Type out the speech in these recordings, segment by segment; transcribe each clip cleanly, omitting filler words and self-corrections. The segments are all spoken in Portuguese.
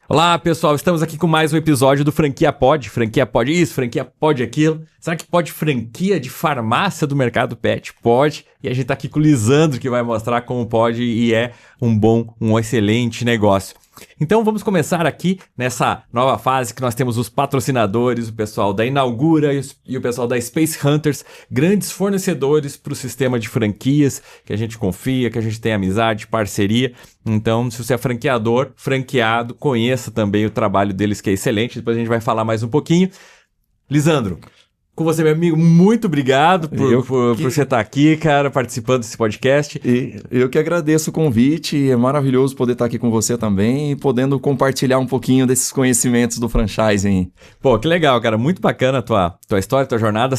Olá, pessoal, estamos aqui com mais um episódio do Franquia Pod isso, Franquia Pod aquilo. Será que pode franquia de farmácia do mercado pet? Pode, e a gente tá aqui com o Lisandro que vai mostrar como pode e é um excelente negócio. Então vamos começar aqui nessa nova fase que nós temos os patrocinadores, o pessoal da Inaugura e o pessoal da Space Hunters, grandes fornecedores para o sistema de franquias, que a gente confia, que a gente tem amizade, parceria. Então, se você é franqueador, franqueado, conheça também o trabalho deles, que é excelente. Depois a gente vai falar mais um pouquinho. Lisandro, com você, meu amigo, muito obrigado por você estar aqui, cara, participando desse podcast. E eu que agradeço o convite, é maravilhoso poder estar aqui com você também e podendo compartilhar um pouquinho desses conhecimentos do franchising. Pô, que legal, cara, muito bacana a tua história, tua jornada.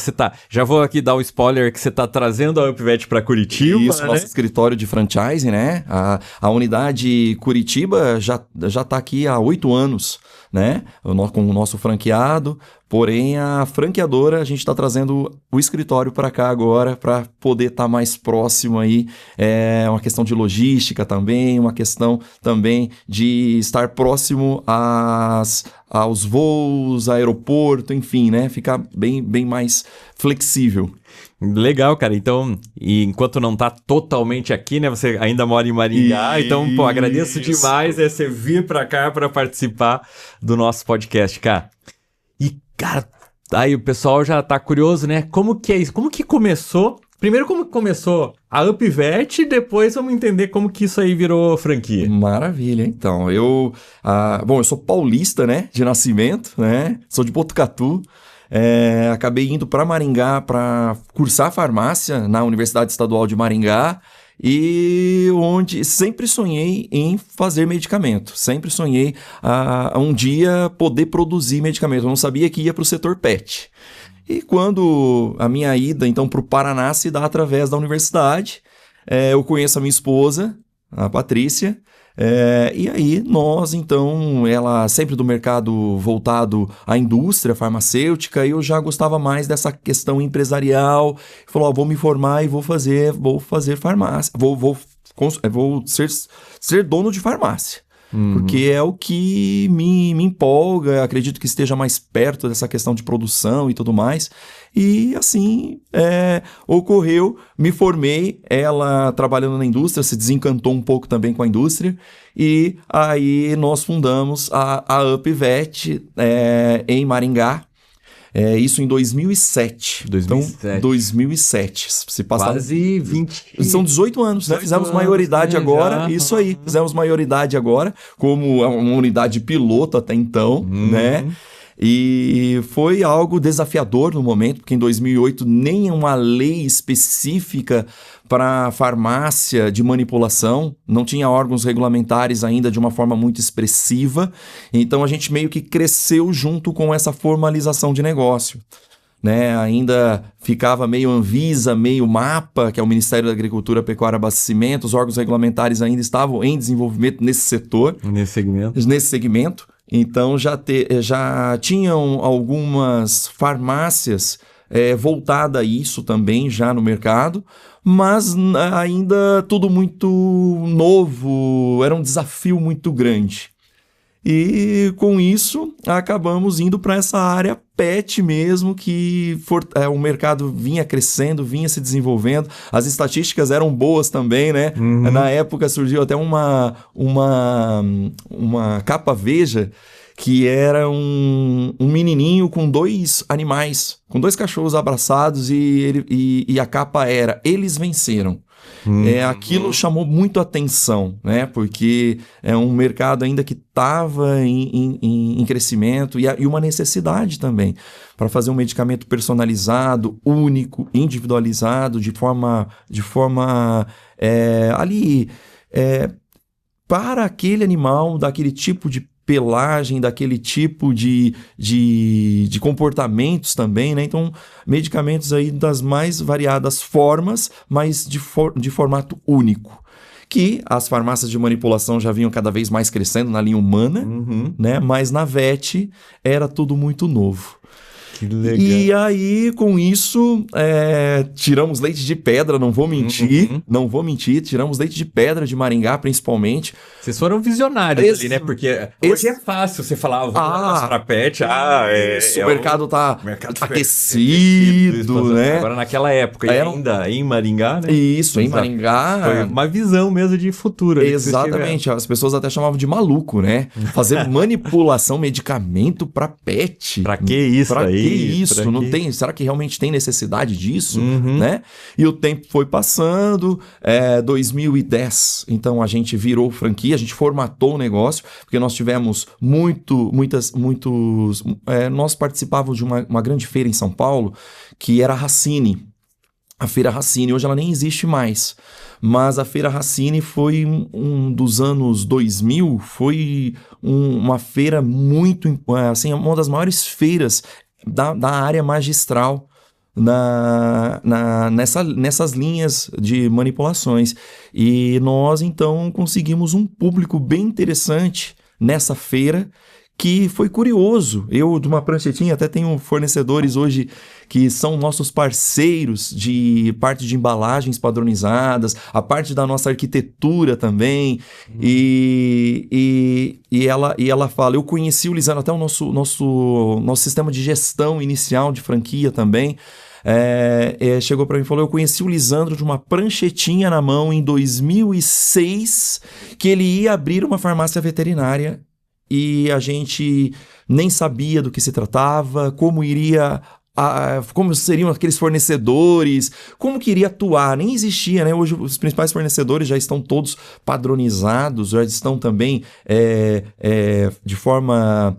Já vou aqui dar um spoiler que você tá trazendo a UpVet para Curitiba, Isso, né? Nosso escritório de franchising, né? A unidade Curitiba já tá aqui há 8 anos, né? Com o nosso franqueado. Porém, a franqueadora, a gente está trazendo o escritório para cá agora para poder estar mais próximo aí. É uma questão de logística também, uma questão também de estar próximo aos voos, aeroporto, enfim, né? Ficar bem mais flexível. Legal, cara. Então, e enquanto não tá totalmente aqui, né? Você ainda mora em Maringá. Então, pô, agradeço demais você vir para cá para participar do nosso podcast, cara. E, cara, aí o pessoal já tá curioso, né? Como que é isso? Como que começou? Primeiro, como que começou a UpVet, depois vamos entender como que isso aí virou franquia. Maravilha, então. Eu sou paulista, né? De nascimento, né? Sou de Botucatu. Acabei indo para Maringá para cursar farmácia na Universidade Estadual de Maringá. E onde sempre sonhei em fazer medicamento, sempre sonhei um dia poder produzir medicamento. Eu não sabia que ia para o setor pet. E quando a minha ida então para o Paraná se dá através da universidade, eu conheço a minha esposa, a Patrícia. E aí nós, então, ela sempre do mercado voltado à indústria farmacêutica, eu já gostava mais dessa questão empresarial. Falou, vou me formar e vou fazer farmácia, vou ser dono de farmácia. Porque é o que me empolga, acredito que esteja mais perto dessa questão de produção e tudo mais. E assim ocorreu, me formei, ela trabalhando na indústria, se desencantou um pouco também com a indústria. E aí nós fundamos a UpVet em Maringá. Isso em 2007. 2007. Então, 2007. Se passaram quase 20. São 18 anos, né? Fizemos maioridade agora. Já. Isso aí. Fizemos maioridade agora, como uma unidade piloto até então, né? E foi algo desafiador no momento, porque em 2008 nem uma lei específica para farmácia de manipulação, não tinha órgãos regulamentares ainda de uma forma muito expressiva, então a gente meio que cresceu junto com essa formalização de negócio. Né? Ainda ficava meio Anvisa, meio MAPA, que é o Ministério da Agricultura, Pecuária e Abastecimento, os órgãos regulamentares ainda estavam em desenvolvimento nesse setor. Nesse segmento. Então já tinham algumas farmácias voltadas a isso também já no mercado, mas ainda tudo muito novo, era um desafio muito grande. E com isso acabamos indo para essa área pet mesmo, que o mercado vinha crescendo, vinha se desenvolvendo, as estatísticas eram boas também, né? Na época surgiu até uma capa Veja, que era um menininho com 2 animais, com 2 cachorros abraçados e a capa era "Eles venceram". Aquilo chamou muito atenção, né? Porque é um mercado ainda que estava em crescimento e uma necessidade também para fazer um medicamento personalizado, único, individualizado, de forma para aquele animal, daquele tipo de pelagem, daquele tipo de comportamentos também, né? Então, medicamentos aí das mais variadas formas, mas de formato único. Que as farmácias de manipulação já vinham cada vez mais crescendo na linha humana, né? Mas na VET era tudo muito novo. Que legal. E aí, com isso, tiramos leite de pedra, não vou mentir, tiramos leite de pedra de Maringá, principalmente. Vocês foram visionários ali, né? Porque hoje é fácil você falar, vou para pet, o mercado tá aquecido, né? Agora, naquela época, e ainda em Maringá, né? Isso, em Maringá. Foi uma visão mesmo de futuro. Exatamente, as pessoas até chamavam de maluco, né? Fazer manipulação, medicamento para pet. Pra que isso aí? Que isso? Não tem, será que realmente tem necessidade disso? Né? E o tempo foi passando, 2010, então a gente virou franquia, a gente formatou o negócio, porque nós tivemos nós participávamos de uma grande feira em São Paulo, que era a Racine. A Feira Racine, hoje ela nem existe mais, mas a Feira Racine foi dos anos 2000, foi uma feira muito, assim, uma das maiores feiras da área magistral nessas linhas de manipulações. E nós, então, conseguimos um público bem interessante nessa feira, que foi curioso. Eu, de uma pranchetinha, até tenho fornecedores hoje que são nossos parceiros de parte de embalagens padronizadas, a parte da nossa arquitetura também. E ela fala, eu conheci o Lisandro, até o nosso sistema de gestão inicial de franquia também. Chegou para mim e falou, eu conheci o Lisandro de uma pranchetinha na mão em 2006, que ele ia abrir uma farmácia veterinária. E a gente nem sabia do que se tratava, como seriam aqueles fornecedores, como que iria atuar, nem existia, né? Hoje os principais fornecedores já estão todos padronizados, já estão também de forma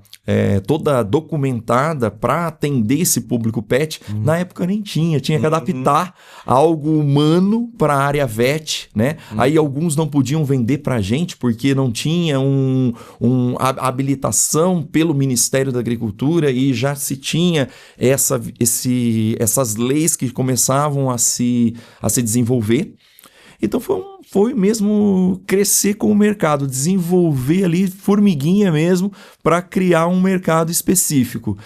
toda documentada para atender esse público pet. Na época nem tinha que adaptar algo humano para a área vet, né? Aí alguns não podiam vender para a gente porque não tinha a habilitação pelo Ministério da Agricultura e já se tinha essas leis que começavam a se desenvolver. Então foi mesmo crescer com o mercado, desenvolver ali formiguinha mesmo para criar um mercado específico.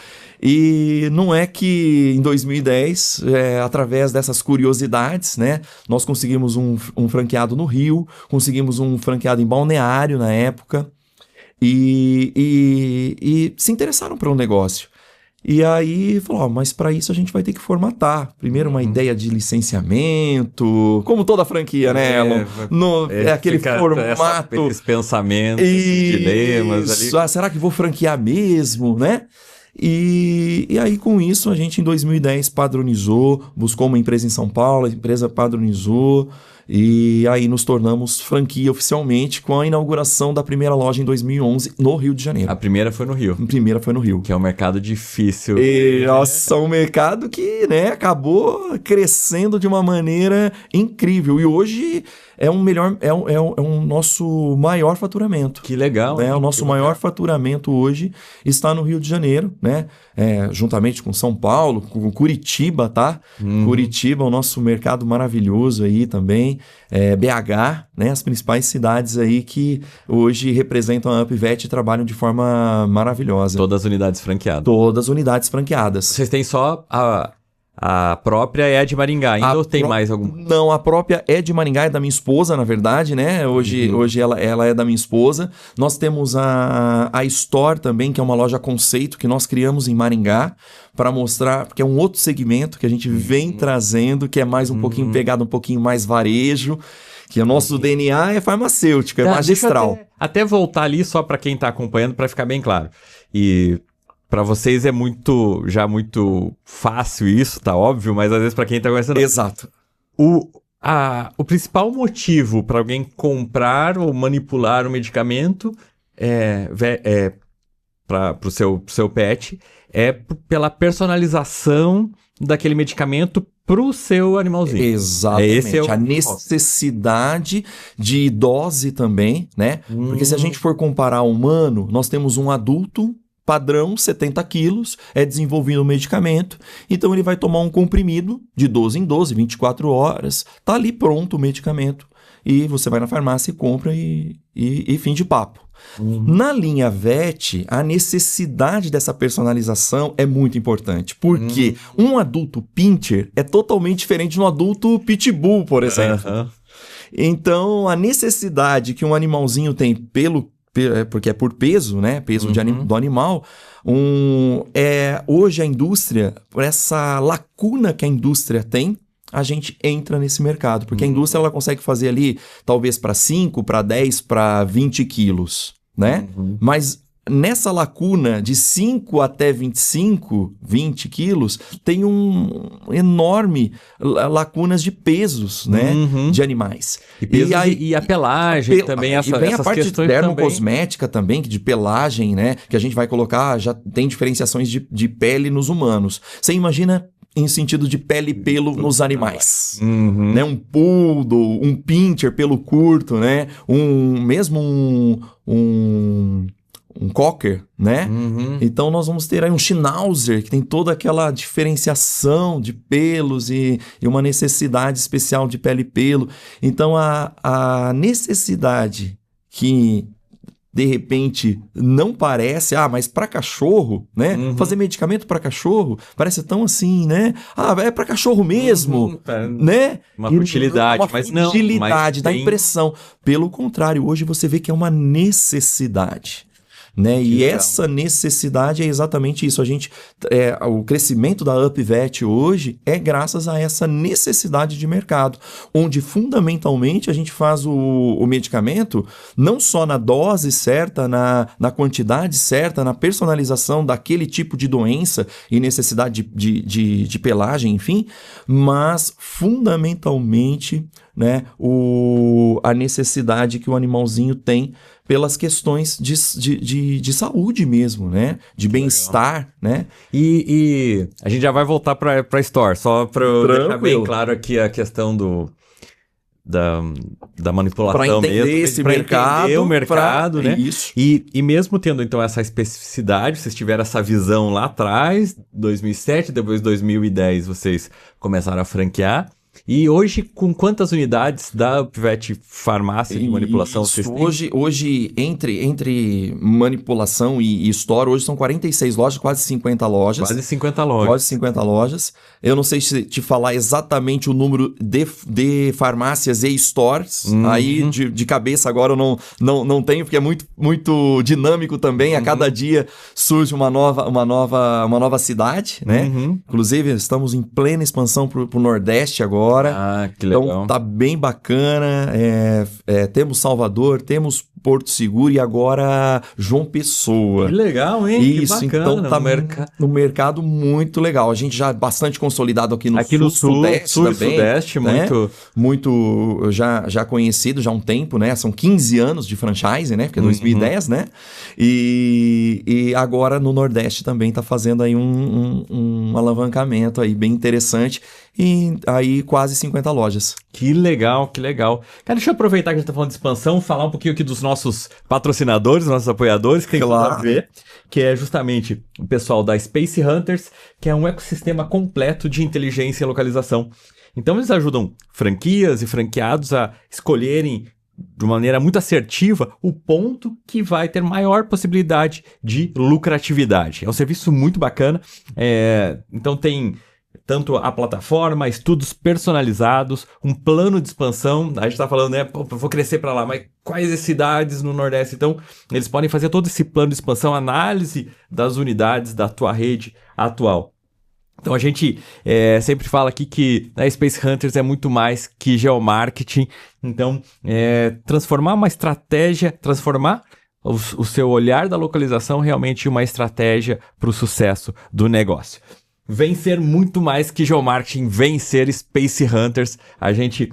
E não é que em 2010, através dessas curiosidades, né, nós conseguimos um franqueado no Rio, conseguimos um franqueado em Balneário na época e se interessaram pelo negócio. E aí falou, mas para isso a gente vai ter que formatar. Primeiro uma ideia de licenciamento, como toda franquia, né, Elon? Aquele formato. Esses pensamentos, esses dilemas ali. Será que vou franquear mesmo, né? E aí com isso a gente em 2010 padronizou, buscou uma empresa em São Paulo, a empresa padronizou. E aí nos tornamos franquia oficialmente com a inauguração da primeira loja em 2011 no Rio de Janeiro. A primeira foi no Rio. A primeira foi no Rio. Que é um mercado difícil. Nossa, um mercado que, né, acabou crescendo de uma maneira incrível. E hoje é um nosso maior faturamento. Que legal. O nosso maior faturamento hoje está no Rio de Janeiro, né? Juntamente com São Paulo, com Curitiba, tá? Curitiba, o nosso mercado maravilhoso aí também. BH, né? As principais cidades aí que hoje representam a UpVet e trabalham de forma maravilhosa. Todas as unidades franqueadas. Todas as unidades franqueadas. Vocês têm só a própria é de Maringá, ainda ou tem mais algum? Não, a própria é de Maringá, é da minha esposa, na verdade, né? Hoje ela é da minha esposa. Nós temos a Store também, que é uma loja conceito que nós criamos em Maringá para mostrar, porque é um outro segmento que a gente vem trazendo, que é mais um pouquinho pegado, um pouquinho mais varejo, que o nosso DNA é farmacêutico, é magistral. Deixa eu até voltar ali só para quem está acompanhando, para ficar bem claro. E para vocês é muito fácil isso, tá óbvio, mas às vezes para quem tá conhecendo... Exato. O principal motivo para alguém comprar ou manipular o medicamento para o seu pet é pela personalização daquele medicamento para o seu animalzinho. Exatamente. A necessidade de dose também, né? Porque se a gente for comparar humano, nós temos um adulto padrão, 70 quilos, é desenvolvido um medicamento, então ele vai tomar um comprimido de 12 em 12, 24 horas, tá ali pronto o medicamento, e você vai na farmácia e compra e fim de papo. Na linha VET, a necessidade dessa personalização é muito importante, porque um adulto pincher é totalmente diferente de um adulto pitbull, por exemplo. Então, a necessidade que um animalzinho tem porque é por peso, né? Peso do animal. Hoje a indústria, por essa lacuna que a indústria tem, a gente entra nesse mercado. Porque a indústria ela consegue fazer ali, talvez para 5, para 10, para 20 quilos, né? Mas nessa lacuna de 5 até 25, 20 quilos, tem enorme lacunas de pesos, né? De animais. E a pelagem também, e vem a parte dermocosmética também, de pelagem, né? Que a gente vai colocar, já tem diferenciações de pele nos humanos. Você imagina em sentido de pele e pelo nos animais, né? Um poodle, um pincher, pelo curto, né? Um cocker, né? Então nós vamos ter aí um schnauzer, que tem toda aquela diferenciação de pelos e uma necessidade especial de pele e pelo. Então a necessidade que de repente não parece, mas para cachorro, né? Fazer medicamento para cachorro parece tão assim, né? É para cachorro mesmo, né? Uma futilidade, mas não. Futilidade, dá impressão. Pelo contrário, hoje você vê que é uma necessidade. Né? E essa necessidade é exatamente isso. O crescimento da UpVet hoje é graças a essa necessidade de mercado, onde fundamentalmente a gente faz o medicamento não só na dose certa, na quantidade certa, na personalização daquele tipo de doença e necessidade de pelagem, enfim, mas fundamentalmente, né, a necessidade que o animalzinho tem pelas questões de saúde mesmo, né? De bem-estar, né? E a gente já vai voltar para a Store, só para deixar bem claro aqui a questão da manipulação mesmo. Para entender esse mercado. Entender o mercado, né? Isso. E mesmo tendo, então, essa especificidade, vocês tiveram essa visão lá atrás, 2007, depois 2010, vocês começaram a franquear. E hoje, com quantas unidades da UpVet farmácia de manipulação vocês têm? Hoje entre manipulação e store, hoje são 46 lojas, quase 50 lojas. Quase 50 lojas. Quase 50 lojas. Eu não sei se te falar exatamente o número de farmácias e stores. Aí, de cabeça, agora eu não tenho, porque é muito, muito dinâmico também. A cada dia surge uma nova cidade, né? Inclusive, estamos em plena expansão para o Nordeste agora. Que legal. Então tá bem bacana. Temos Salvador, temos Porto Seguro e agora João Pessoa. Que legal, hein? Isso, que bacana, então tá no mercado muito legal. A gente já bastante consolidado aqui no Sudeste também. Sudeste, né? Muito já conhecido já há um tempo, né? São 15 anos de franchise, né? Porque é 2010, né? E agora no Nordeste também tá fazendo aí um alavancamento aí bem interessante. E aí quase 50 lojas. Que legal, que legal. Cara, deixa eu aproveitar que a gente tá falando de expansão, falar um pouquinho aqui dos nossos patrocinadores, nossos apoiadores, que tem tudo a ver, que é justamente o pessoal da Space Hunters, que é um ecossistema completo de inteligência e localização. Então eles ajudam franquias e franqueados a escolherem de uma maneira muito assertiva o ponto que vai ter maior possibilidade de lucratividade. É um serviço muito bacana. Então tem tanto a plataforma, estudos personalizados, um plano de expansão. A gente está falando, né? Vou crescer para lá, mas quais as cidades no Nordeste? Então, eles podem fazer todo esse plano de expansão, análise das unidades da tua rede atual. Então, a gente sempre fala aqui que a Space Hunters é muito mais que geomarketing. Então, transformar uma estratégia, transformar o seu olhar da localização realmente em uma estratégia para o sucesso do negócio. Vencer muito mais que geomarketing, vencer Space Hunters. A gente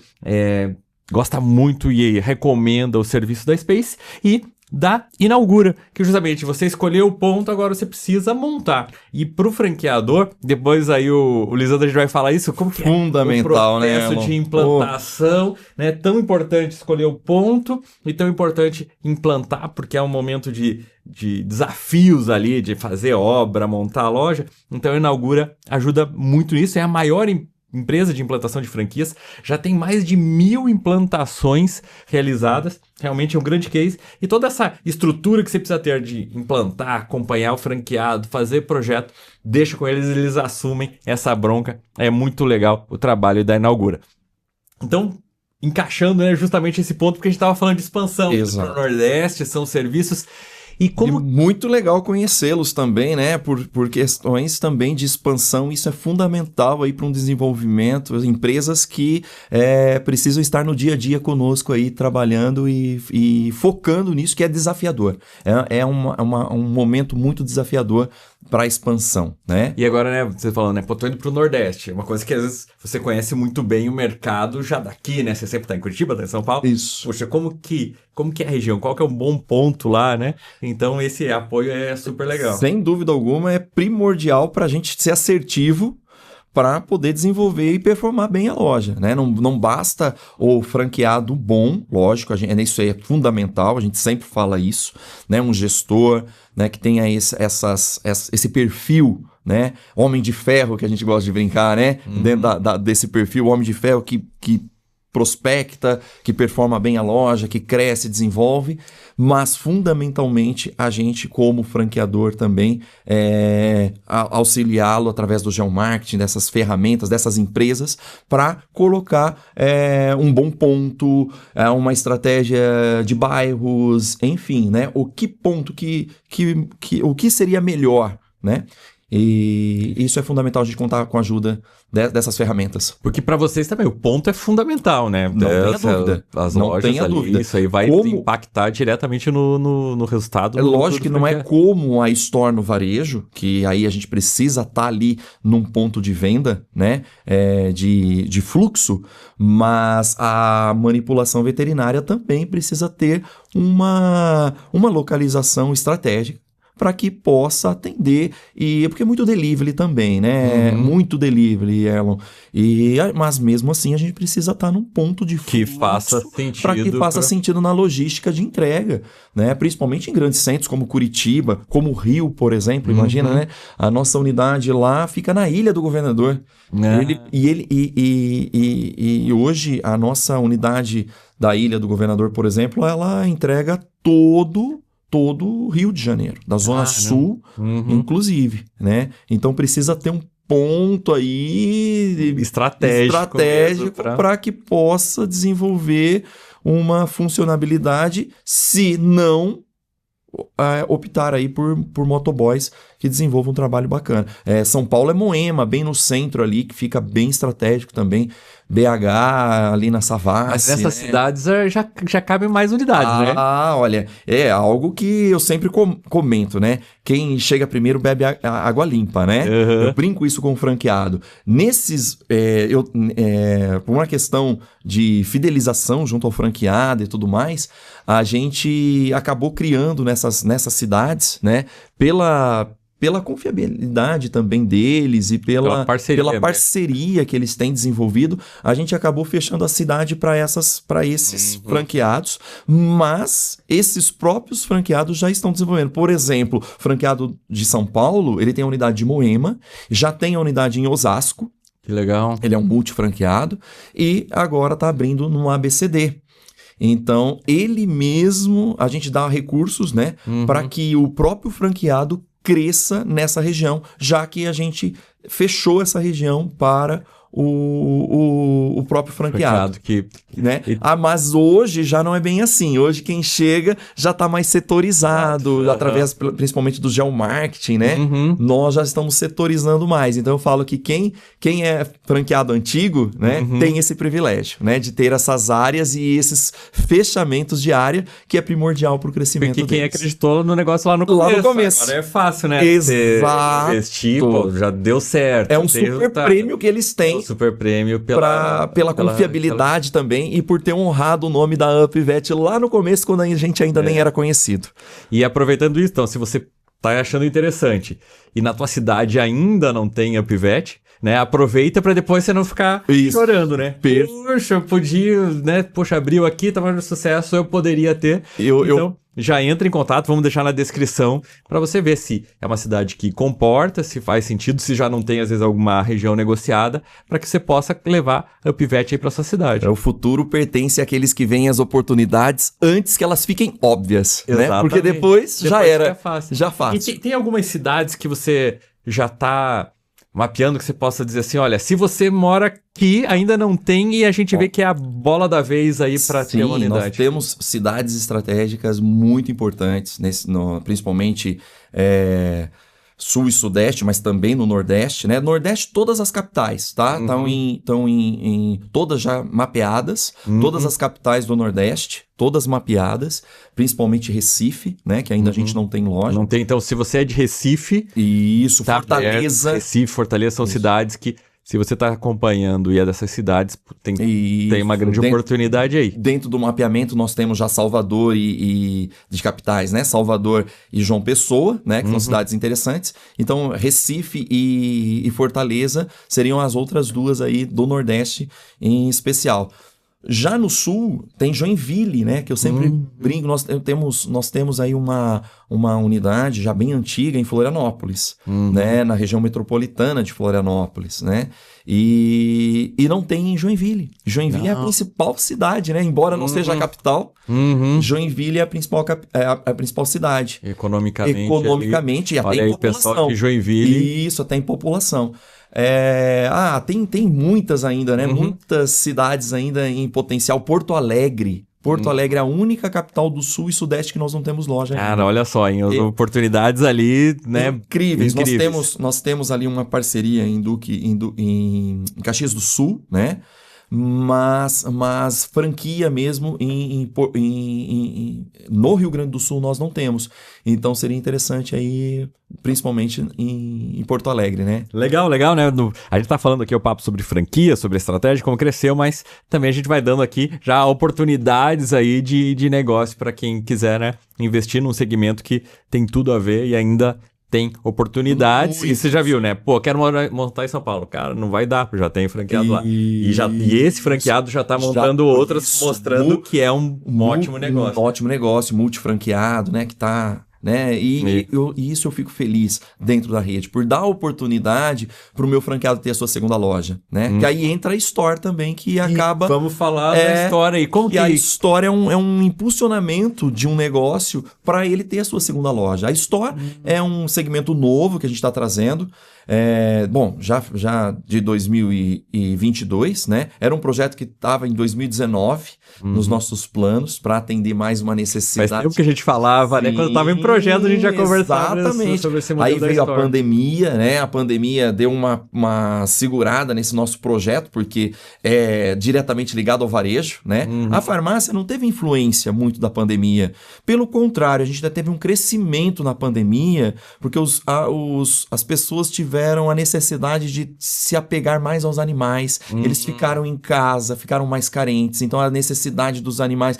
gosta muito e recomenda o serviço da Space e da Inaugura, que justamente você escolheu o ponto, agora você precisa montar. E pro franqueador, depois aí o Lisandro a gente vai falar isso, como que fundamental, o processo de implantação, né? Tão importante escolher o ponto e tão importante implantar, porque é um momento de desafios ali, de fazer obra, montar a loja. Então a Inaugura ajuda muito nisso, é a maior empresa de implantação de franquias, já tem mais de 1.000 implantações realizadas, realmente é um grande case, e toda essa estrutura que você precisa ter de implantar, acompanhar o franqueado, fazer projeto, deixa com eles, eles assumem essa bronca, é muito legal o trabalho da Inaugura. Então, encaixando, né, justamente esse ponto, porque a gente estava falando de expansão para o Nordeste, são serviços. E muito legal conhecê-los também, né? Por questões também de expansão, isso é fundamental aí para um desenvolvimento. Empresas que precisam estar no dia a dia conosco aí, trabalhando e focando nisso, que é desafiador. Um momento muito desafiador para a expansão, né? E agora, né, você falando, né, pô, tô indo pro Nordeste, uma coisa que às vezes você conhece muito bem o mercado já daqui, né, você sempre tá em Curitiba, tá em São Paulo. Isso. Poxa, como que é a região? Qual que é um bom ponto lá, né? Então esse apoio é super legal. Sem dúvida alguma, é primordial para a gente ser assertivo para poder desenvolver e performar bem a loja, né? Não basta o franqueado bom, lógico, isso aí é fundamental, a gente sempre fala isso, né? Um gestor, né, que tenha esse perfil, né? Homem de ferro, que a gente gosta de brincar, né? Dentro desse perfil, homem de ferro que prospecta, que performa bem a loja, que cresce, desenvolve, mas fundamentalmente a gente como franqueador também auxiliá-lo através do geomarketing, dessas ferramentas, dessas empresas, para colocar um bom ponto, uma estratégia de bairros, enfim, né? O que ponto o que seria melhor, né? E isso é fundamental a gente contar com a ajuda dessas ferramentas. Porque para vocês também o ponto é fundamental, né? Não tenha dúvida. As lojas ali, isso aí vai impactar diretamente no resultado. É lógico que não é como a store no varejo, que aí a gente precisa estar ali num ponto de venda, né? De fluxo, mas a manipulação veterinária também precisa ter uma localização estratégica para que possa atender, porque é muito delivery também, né? Muito delivery, Elon. Mas mesmo assim a gente precisa estar num ponto de fluxo que faça sentido, para que faça sentido na logística de entrega, né? Principalmente em grandes centros como Curitiba, como Rio, por exemplo. Imagina, né? A nossa unidade lá fica na Ilha do Governador. E hoje a nossa unidade da Ilha do Governador, por exemplo, ela entrega todo o Rio de Janeiro, da Zona Sul, inclusive, né? Então precisa ter um ponto aí estratégico para que possa desenvolver uma funcionalidade, se não optar aí por motoboys que desenvolvam um trabalho bacana. São Paulo é Moema, bem no centro ali, que fica bem estratégico também. BH, ali na Savassi. Mas nessas cidades já cabem mais unidades, né? Olha, é algo que eu sempre comento, né? Quem chega primeiro bebe água limpa, né? Eu brinco isso com o franqueado. Por uma questão de fidelização junto ao franqueado e tudo mais, a gente acabou criando nessas cidades, né? Pela confiabilidade também deles e pela parceria que eles têm desenvolvido, a gente acabou fechando a cidade para esses franqueados, mas esses próprios franqueados já estão desenvolvendo. Por exemplo, o franqueado de São Paulo, ele tem a unidade de Moema, já tem a unidade em Osasco. Que legal. Ele é um multifranqueado e agora está abrindo no ABCD. Então, ele mesmo, a gente dá recursos, né, para que o próprio franqueado cresça nessa região, já que a gente fechou essa região para o próprio franqueado. Né? Mas hoje já não é bem assim. Hoje quem chega já está mais setorizado, através principalmente do geomarketing, né? Nós já estamos setorizando mais. Então eu falo que quem é franqueado antigo, né, tem esse privilégio, né, de ter essas áreas e esses fechamentos de área que é primordial para o crescimento deles. Porque quem acreditou no negócio lá no começo. Agora é fácil, né? Exato. Investir, já deu certo. É um super prêmio que eles têm. Super prêmio pela confiabilidade também e por ter honrado o nome da UpVet lá no começo, quando a gente ainda nem era conhecido. E aproveitando isso, então, se você tá achando interessante e na tua cidade ainda não tem UpVet, né, aproveita para depois você não ficar chorando, né? Poxa, eu podia, né? Poxa, abriu aqui, tava no sucesso, eu poderia ter. já entra em contato, vamos deixar na descrição para você ver se é uma cidade que comporta, se faz sentido, se já não tem às vezes alguma região negociada, para que você possa levar a UpVet aí para sua cidade. O futuro pertence àqueles que veem as oportunidades antes que elas fiquem óbvias, né? Porque depois já era, fácil. já fácil. E tem algumas cidades que você já está mapeando que você possa dizer assim, olha, se você mora aqui, ainda não tem e a gente vê que é a bola da vez aí para ter uma unidade. Nós temos cidades estratégicas muito importantes, principalmente sul e sudeste, mas também no nordeste, né? Nordeste, todas as capitais, tá? Estão todas já mapeadas, todas as capitais do nordeste, todas mapeadas, principalmente Recife, né? Que ainda a gente não tem loja. Não tem, então se você é de Recife... Isso, tá Fortaleza. Aberto. Recife, Fortaleza são cidades que, se você está acompanhando e é dessas cidades, tem uma grande oportunidade aí. Dentro do mapeamento, nós temos já Salvador e de capitais, né? Salvador e João Pessoa, né? Que são cidades interessantes. Então, Recife e Fortaleza seriam as outras duas aí do Nordeste em especial. Já no sul, tem Joinville, né? Que eu sempre brinco. Nós temos aí uma unidade já bem antiga em Florianópolis, né? Na região metropolitana de Florianópolis, né? E não tem em Joinville. Joinville é a principal cidade, né? Embora não seja a capital, Joinville é a principal cidade. Economicamente e até olha em aí, população. Pessoal, que Joinville... Isso, até em população. Tem muitas ainda, né? Muitas cidades ainda em potencial. Porto Alegre. Porto Alegre é a única capital do sul e sudeste que nós não temos loja ainda. Cara, olha só, hein? As oportunidades ali, né? Incríveis. Nós temos ali uma parceria em Caxias do Sul, né? Mas franquia mesmo no Rio Grande do Sul nós não temos. Então seria interessante aí, principalmente em Porto Alegre, né? Legal, né? A gente tá falando aqui o papo sobre franquia, sobre estratégia, como cresceu, mas também a gente vai dando aqui já oportunidades aí de negócio para quem quiser, né? Investir num segmento que tem tudo a ver e ainda tem oportunidades. E você já viu, né? Pô, quero montar em São Paulo. Cara, não vai dar, porque já tem franqueado lá. E esse franqueado já tá montando outras, mostrando que é um ótimo negócio. Um ótimo negócio, multifranqueado, né? Que tá... né? E isso eu fico feliz dentro da rede, por dar a oportunidade para o meu franqueado ter a sua segunda loja, né? Que aí entra a Store também, que acaba... Vamos falar da história aí. Como que a Store é um impulsionamento de um negócio para ele ter a sua segunda loja. A Store é um segmento novo que a gente está trazendo. Já de 2022, né? Era um projeto que estava em 2019 nos nossos planos para atender mais uma necessidade. Faz tempo que a gente falava, né? Quando estava em projeto a gente já conversava sobre esse modelo. Aí veio a pandemia, né? A pandemia deu uma segurada nesse nosso projeto, porque é diretamente ligado ao varejo, né? A farmácia não teve influência muito da pandemia. Pelo contrário, a gente ainda teve um crescimento na pandemia, porque as pessoas tiveram a necessidade de se apegar mais aos animais. Eles ficaram em casa, ficaram mais carentes. Então, a necessidade dos animais...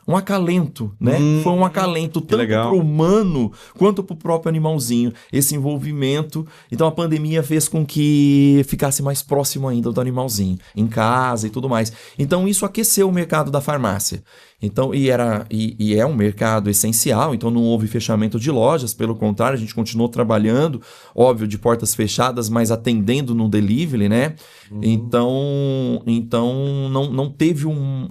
um acalento, né? Foi um acalento tanto para o humano quanto para o próprio animalzinho. Esse envolvimento. Então a pandemia fez com que ficasse mais próximo ainda do animalzinho, em casa e tudo mais. Então isso aqueceu o mercado da farmácia. Então, e é um mercado essencial, então não houve fechamento de lojas, pelo contrário, a gente continuou trabalhando, óbvio, de portas fechadas, mas atendendo no delivery, né? Então não teve um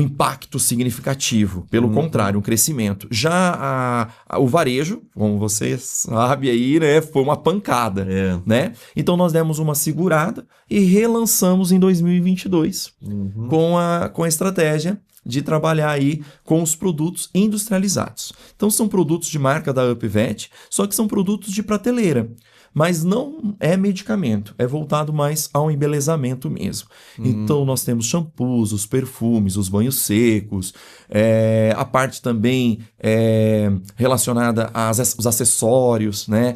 impacto significativo, pelo contrário, um crescimento. Já o varejo, como você sabe aí, né, foi uma pancada, né? Então nós demos uma segurada e relançamos em 2022 com a estratégia de trabalhar aí com os produtos industrializados. Então são produtos de marca da UpVet, só que são produtos de prateleira. Mas não é medicamento, é voltado mais ao embelezamento mesmo. Então nós temos shampoos, os perfumes, os banhos secos, a parte também relacionada aos acessórios, né?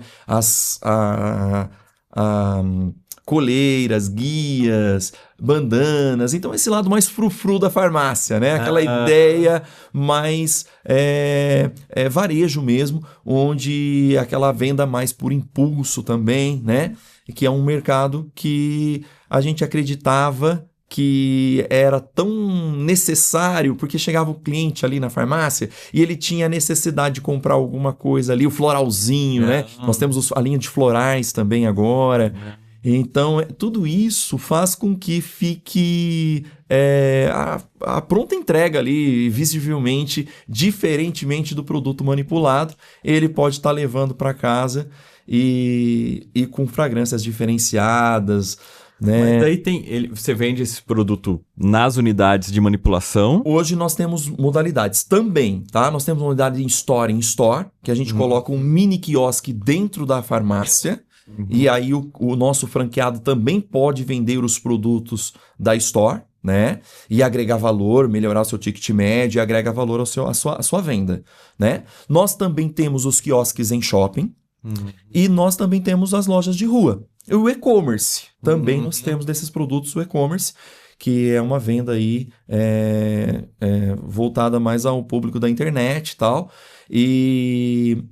Coleiras, guias, bandanas. Então esse lado mais frufru da farmácia, né? Aquela ideia mais varejo mesmo, onde aquela venda mais por impulso também, né? Que é um mercado que a gente acreditava que era tão necessário, porque chegava o cliente ali na farmácia e ele tinha a necessidade de comprar alguma coisa ali, o floralzinho, né? Nós temos a linha de florais também agora. Então, tudo isso faz com que fique a pronta entrega ali, visivelmente, diferentemente do produto manipulado, ele pode estar levando para casa e com fragrâncias diferenciadas, né? Mas daí você vende esse produto nas unidades de manipulação. Hoje nós temos modalidades também, tá? Nós temos modalidade em store, que a gente coloca um mini quiosque dentro da farmácia. E aí o nosso franqueado também pode vender os produtos da store, né? E agregar valor, melhorar o seu ticket médio, e agrega valor à sua venda, né? Nós também temos os quiosques em shopping e nós também temos as lojas de rua. E o e-commerce, também nós temos desses produtos o e-commerce, que é uma venda aí voltada mais ao público da internet e tal.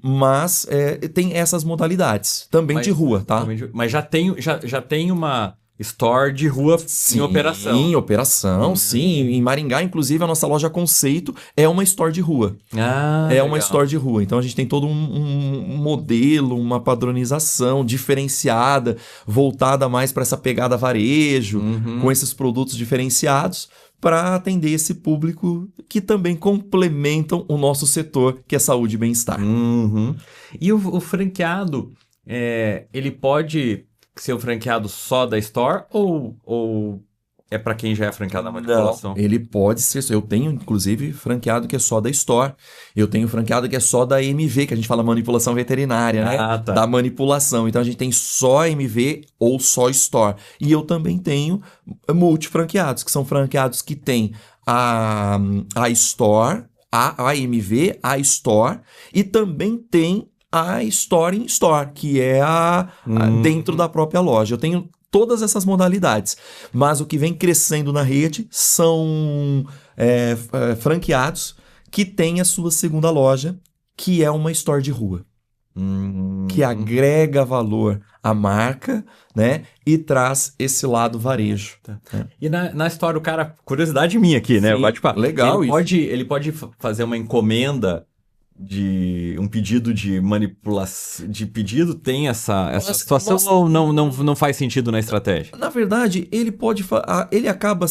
Mas tem essas modalidades também de rua, tá? Mas já tem uma store de rua em operação. Em operação, sim. Em Maringá, inclusive, a nossa loja Conceito é uma store de rua. Uma store de rua. Então a gente tem todo um modelo, uma padronização diferenciada, voltada mais para essa pegada varejo, com esses produtos diferenciados, para atender esse público que também complementam o nosso setor, que é saúde e bem-estar. E o franqueado, ele pode ser um franqueado só da Store ou é para quem já é franqueado da manipulação? Não, ele pode ser. Eu tenho, inclusive, franqueado que é só da Store. Eu tenho franqueado que é só da MV, que a gente fala manipulação veterinária, né? Tá. Da manipulação. Então, a gente tem só MV ou só Store. E eu também tenho multifranqueados, que são franqueados que têm a Store, a MV, a Store, e também tem a Store in Store, que é dentro da própria loja. Eu tenho todas essas modalidades, mas o que vem crescendo na rede são franqueados que têm a sua segunda loja, que é uma Store de rua, que agrega valor à marca, né? E traz esse lado varejo. E na Store, o cara, curiosidade minha aqui, né? Sim, legal ele pode fazer uma encomenda de um pedido de manipulação, de pedido, tem essa situação ou não faz sentido na estratégia? Na verdade, ele acaba,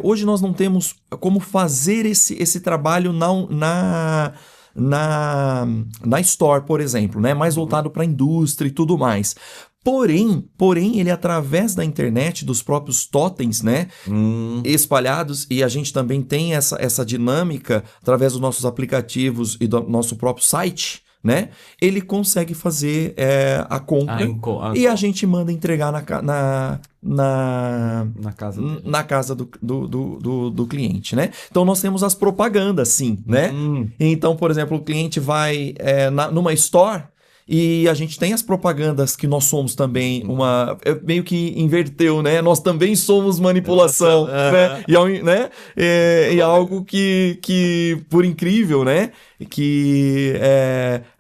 hoje nós não temos como fazer esse trabalho na Store, por exemplo, né? Mais voltado para a indústria e tudo mais. Porém, ele através da internet, dos próprios totens, né, espalhados, e a gente também tem essa dinâmica através dos nossos aplicativos e do nosso próprio site, né, ele consegue fazer a compra e a gente manda entregar na casa do cliente, né? Então nós temos as propagandas, sim, né? Então, por exemplo, o cliente vai numa store. E a gente tem as propagandas que nós somos também meio que inverteu, né? Nós também somos manipulação, né? E algo que por incrível, né? Que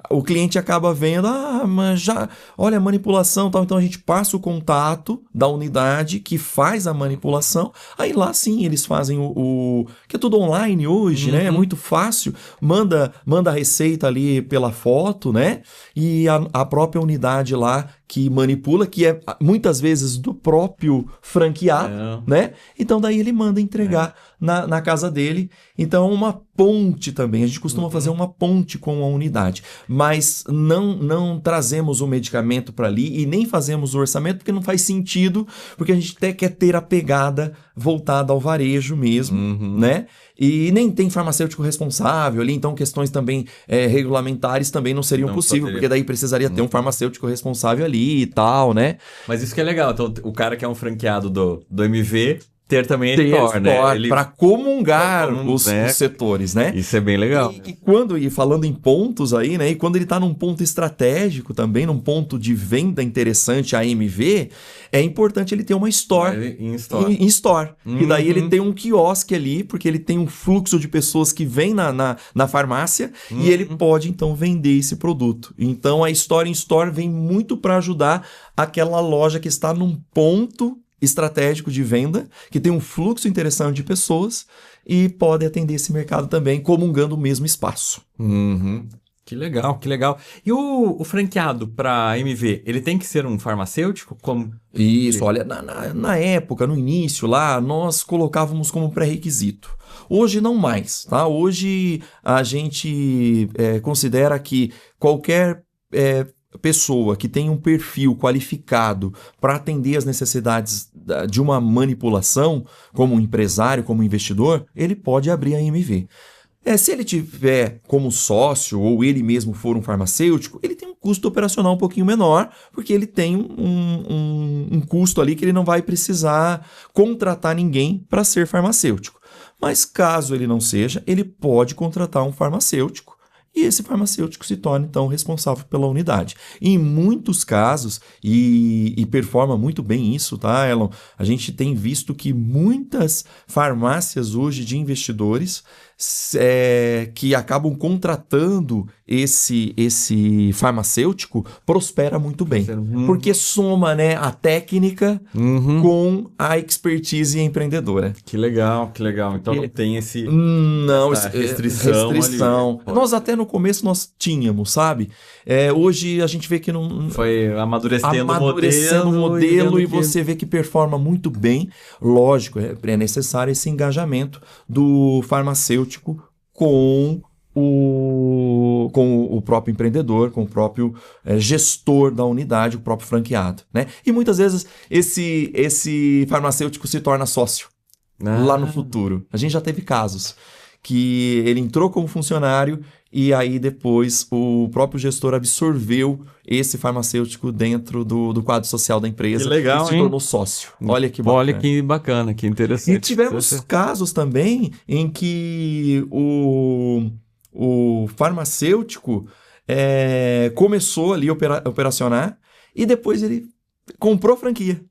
o cliente acaba vendo, mas já, olha, manipulação, tal. Então a gente passa o contato da unidade que faz a manipulação. Aí lá sim eles fazem que é tudo online hoje, né? É muito fácil. Manda a receita ali pela foto, né? E a própria unidade lá que manipula, que é muitas vezes do próprio franqueado, né? Então daí ele manda entregar na casa dele. Então uma ponte também, a gente costuma fazer uma ponte com a unidade, mas não trazemos o medicamento para ali e nem fazemos o orçamento, porque não faz sentido, porque a gente até quer ter a pegada voltada ao varejo mesmo, né? E nem tem farmacêutico responsável ali, então questões também regulamentares também não seriam possíveis, porque daí precisaria ter um farmacêutico responsável ali e tal, né? Mas isso que é legal, então o cara que é um franqueado do MV ter também Store, né? Para comungar os setores, né? Isso é bem legal. E falando em pontos aí, né? E quando ele está num ponto estratégico também, num ponto de venda interessante, a MV, é importante ele ter uma Store em Store. E daí ele tem um quiosque ali, porque ele tem um fluxo de pessoas que vêm na farmácia e ele pode então vender esse produto. Então a Store em Store vem muito para ajudar aquela loja que está num ponto estratégico de venda, que tem um fluxo interessante de pessoas e pode atender esse mercado também, comungando o mesmo espaço. Uhum. Que legal, que legal. E o franqueado para MV, ele tem que ser um farmacêutico? Como... Isso, olha, na época, no início lá, nós colocávamos como pré-requisito. Hoje não mais, tá? Hoje a gente considera que qualquer pessoa que tem um perfil qualificado para atender as necessidades de uma manipulação, como empresário, como investidor, ele pode abrir a MV. Se ele tiver como sócio ou ele mesmo for um farmacêutico, ele tem um custo operacional um pouquinho menor, porque ele tem um custo ali que ele não vai precisar contratar ninguém para ser farmacêutico. Mas caso ele não seja, ele pode contratar um farmacêutico e esse farmacêutico se torna, então, responsável pela unidade. Em muitos casos, e performa muito bem isso, tá, Elon? A gente tem visto que muitas farmácias hoje de investidores que acabam contratando esse farmacêutico prospera muito bem. Porque soma, né, a técnica com a expertise empreendedora. Que legal, que legal. Então não tem essa restrição. Ali. Nós até no começo nós tínhamos, sabe? Hoje a gente vê que não... Foi amadurecendo o modelo e você vê que performa muito bem. Lógico, é necessário esse engajamento do farmacêutico com o próprio empreendedor, com o próprio gestor da unidade, o próprio franqueado, né? E muitas vezes esse farmacêutico se torna sócio lá no futuro. A gente já teve casos que ele entrou como funcionário e aí depois o próprio gestor absorveu esse farmacêutico dentro do quadro social da empresa. Que legal, e se tornou sócio. Olha que bacana. Olha que bacana, que interessante. E tivemos casos também em que o farmacêutico começou ali a operacionar e depois ele comprou franquia.